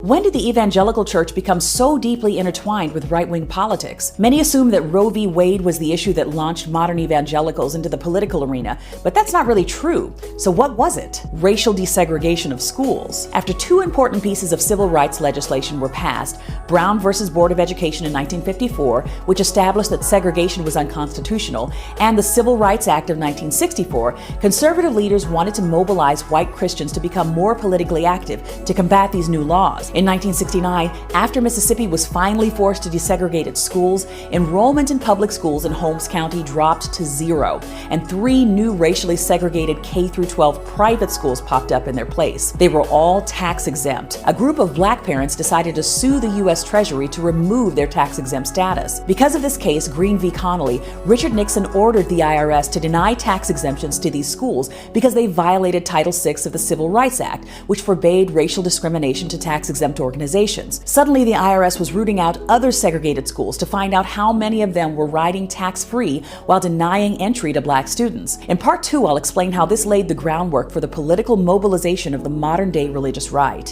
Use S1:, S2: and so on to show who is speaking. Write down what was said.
S1: When did the evangelical church become so deeply intertwined with right-wing politics? Many assume that Roe v. Wade was the issue that launched modern evangelicals into the political arena, but that's not really true. So what was it? Racial desegregation of schools. After two important pieces of civil rights legislation were passed, Brown versus Board of Education in 1954, which established that segregation was unconstitutional, and the Civil Rights Act of 1964, conservative leaders wanted to mobilize white Christians to become more politically active to combat these new laws. In 1969, after Mississippi was finally forced to desegregate its schools, enrollment in public schools in Holmes County dropped to 0, and 3 new racially segregated K-12 private schools popped up in their place. They were all tax exempt. A group of black parents decided to sue the U.S. Treasury to remove their tax exempt status. Because of this case, Green v. Connolly, Richard Nixon ordered the IRS to deny tax exemptions to these schools because they violated Title VI of the Civil Rights Act, which forbade racial discrimination to tax exempt organizations. Suddenly, the IRS was rooting out other segregated schools to find out how many of them were riding tax-free while denying entry to black students. In part 2, I'll explain how this laid the groundwork for the political mobilization of the modern-day religious right.